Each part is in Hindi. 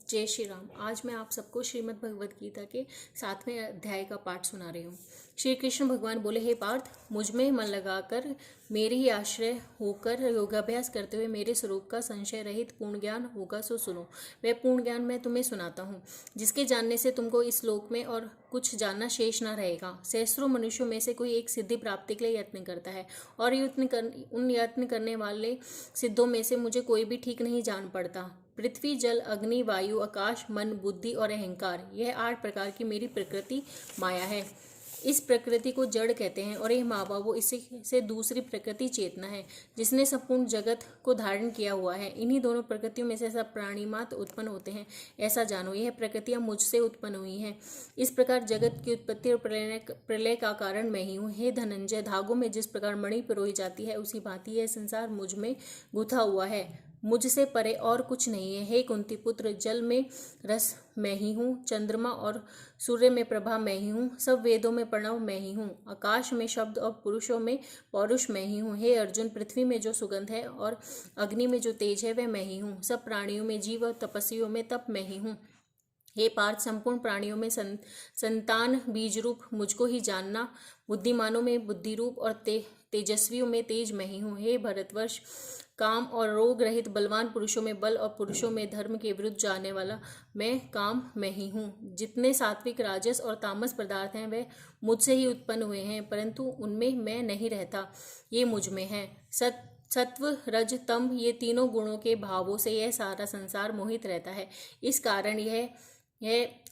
जय श्री राम। आज मैं आप सबको श्रीमद् भगवद गीता के 7वें अध्याय का पाठ सुना रही हूँ। श्री कृष्ण भगवान बोले, हे पार्थ, मुझ में मन लगाकर मेरे ही आश्रय होकर योगाभ्यास करते हुए मेरे स्वरूप का संशय रहित पूर्ण ज्ञान होगा सो सुनो। वह पूर्ण ज्ञान मैं तुम्हें सुनाता हूँ, जिसके जानने से तुमको इस लोक में और कुछ जानना शेष न रहेगा। सहस्रों मनुष्यों में से कोई एक सिद्धि प्राप्ति के लिए यत्न करता है, और उन यत्न करने वाले सिद्धों में से मुझे कोई भी ठीक नहीं जान पड़ता। पृथ्वी, जल, अग्नि, वायु, आकाश, मन, बुद्धि और अहंकार, यह 8 प्रकार की मेरी प्रकृति माया है। इस प्रकृति को जड़ कहते हैं, और यह मावा वो इसी से दूसरी प्रकृति चेतना है, जिसने संपूर्ण जगत को धारण किया हुआ है। इन्हीं दोनों प्रकृतियों में से सब प्राणी मात्र उत्पन्न होते हैं, ऐसा जानो। यह प्रकृतियां मुझसे उत्पन्न हुई हैं। इस प्रकार जगत की उत्पत्ति और प्रलय का कारण मैं ही हूँ। हे धनंजय, धागों में जिस प्रकार मणि पिरोई जाती है, उसी भांति यह संसार मुझ में गुथा हुआ है। मुझसे परे और कुछ नहीं है। हे कुंती पुत्र, जल में रस मैं ही हूँ, चंद्रमा और सूर्य में प्रभा मैं ही हूँ, सब वेदों में प्रणव मैं ही हूँ, आकाश में शब्द और पुरुषों में पौरुष मैं ही हूँ। हे अर्जुन, पृथ्वी में जो सुगंध है और अग्नि में जो तेज है वह मैं ही हूँ, सब प्राणियों में जीव और तपस्वियों में तप मैं ही हूँ। हे पार्थ, संपूर्ण प्राणियों में संतान बीज रूप मुझको ही जानना, बुद्धिमानों में बुद्धि रूप और तेजस्वियों में तेज मैं ही हूँ। हे भरतवर्ष, काम और रोग रहित बलवान पुरुषों में बल और पुरुषों में धर्म के विरुद्ध जाने वाला मैं काम मैं ही हूँ। जितने सात्विक, राजस और तामस पदार्थ हैं वे मुझसे ही उत्पन्न हुए हैं, परंतु उनमें मैं नहीं रहता, ये मुझ में है। सत्व, रज, तम, ये तीनों गुणों के भावों से यह सारा संसार मोहित रहता है। इस कारण यह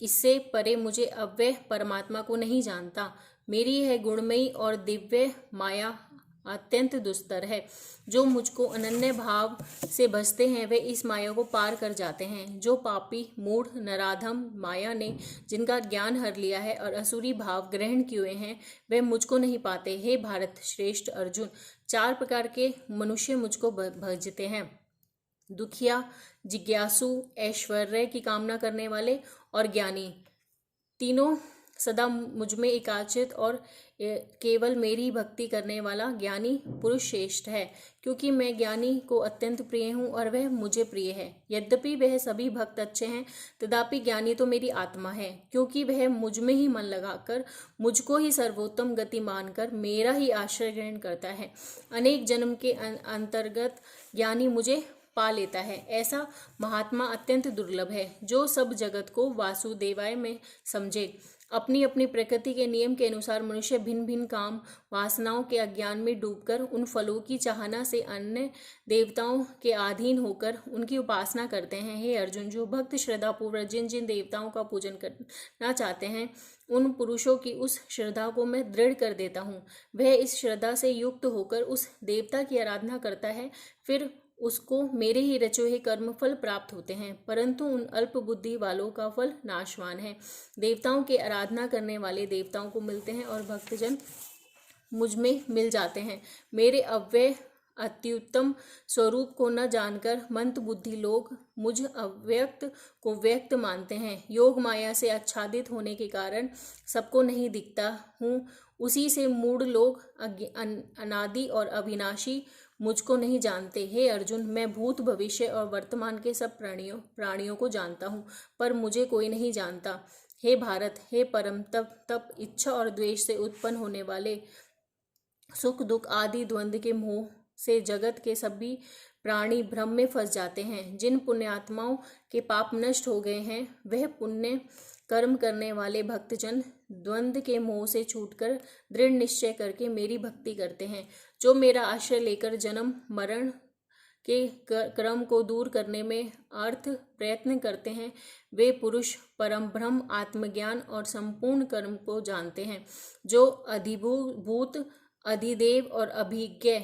इससे परे मुझे अव्यय परमात्मा को नहीं जानता। मेरी यह गुणमयी और दिव्य माया अत्यंत दुस्तर है। जो मुझको अनन्य भाव से भजते हैं वे इस माया को पार कर जाते हैं। जो पापी, मूढ़, नराधम माया ने जिनका ज्ञान हर लिया है और असुरी भाव ग्रहण किए हुए हैं, वे मुझको नहीं पाते। हे भारत श्रेष्ठ अर्जुन, 4 प्रकार के मनुष्य मुझको भजते हैं: दुखिया, जिज्ञासु, ऐश्वर्य की कामना करने वाले और ज्ञानी। तीनों सदा मुझ में एकाचित और केवल मेरी भक्ति करने वाला ज्ञानी पुरुष श्रेष्ठ है, क्योंकि मैं ज्ञानी को अत्यंत प्रिय हूँ और वह मुझे प्रिय है। यद्यपि वह सभी भक्त अच्छे हैं, तथापि ज्ञानी तो मेरी आत्मा है, क्योंकि वह मुझ में ही मन लगाकर मुझको ही सर्वोत्तम गति मानकर मेरा ही आश्रय ग्रहण करता है। अनेक जन्म के अंतर्गत ज्ञानी मुझे पा लेता है। ऐसा महात्मा अत्यंत दुर्लभ है, जो सब जगत को वासुदेवाय में समझे। अपनी अपनी प्रकृति के नियम के अनुसार मनुष्य भिन्न भिन्न काम वासनाओं के अज्ञान में डूबकर उन फलों की चाहना से अन्य देवताओं के अधीन होकर उनकी उपासना करते हैं। हे अर्जुन, जो भक्त श्रद्धापूर्वक जिन जिन देवताओं का पूजन करना चाहते हैं, उन पुरुषों की उस श्रद्धा को मैं दृढ़ कर देता हूँ। वह इस श्रद्धा से युक्त होकर उस देवता की आराधना करता है, फिर उसको मेरे ही रचे हुए कर्म फल प्राप्त होते हैं, परंतु उन अल्प बुद्धि वालों का फल नाशवान है। देवताओं की आराधना करने वाले देवताओं को मिलते हैं और भक्तजन मुझ में मिल जाते हैं। मेरे अव्यय अत्युत्तम स्वरूप को न जानकर मंद बुद्धि लोग मुझ अव्यक्त को व्यक्त मानते हैं। योग माया से आच्छादित होने के कारण सबको नहीं दिखता हूँ, उसी से मूढ़ लोग अनादि और अविनाशी मुझको नहीं जानते। हे अर्जुन, मैं भूत, भविष्य और वर्तमान के सब प्राणियों को जानता हूँ, पर मुझे कोई नहीं जानता। हे भारत, हे परम तप, इच्छा और द्वेष से उत्पन्न होने वाले सुख दुख आदि द्वंद्व के मोह से जगत के सभी प्राणी भ्रम में फंस जाते हैं। जिन पुण्यात्माओं के पाप नष्ट हो गए हैं, वह पुण्य कर्म करने वाले भक्तजन द्वंद्व के मोह से छूटकर दृढ़ निश्चय करके मेरी भक्ति करते हैं। जो मेरा आश्रय लेकर जन्म मरण के क्रम को दूर करने में अर्थ प्रयत्न करते हैं, वे पुरुष परम ब्रह्म, आत्मज्ञान और संपूर्ण कर्म को जानते हैं। जो अधिभूत, अधिदेव और अभिज्ञ,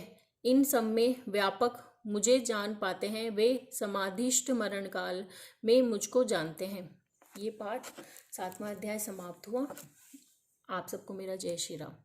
इन सब में व्यापक मुझे जान पाते हैं, वे समाधिष्ठ मरण काल में मुझको जानते हैं। ये पाठ 7वां अध्याय समाप्त हुआ। आप सबको मेरा जय श्री राम।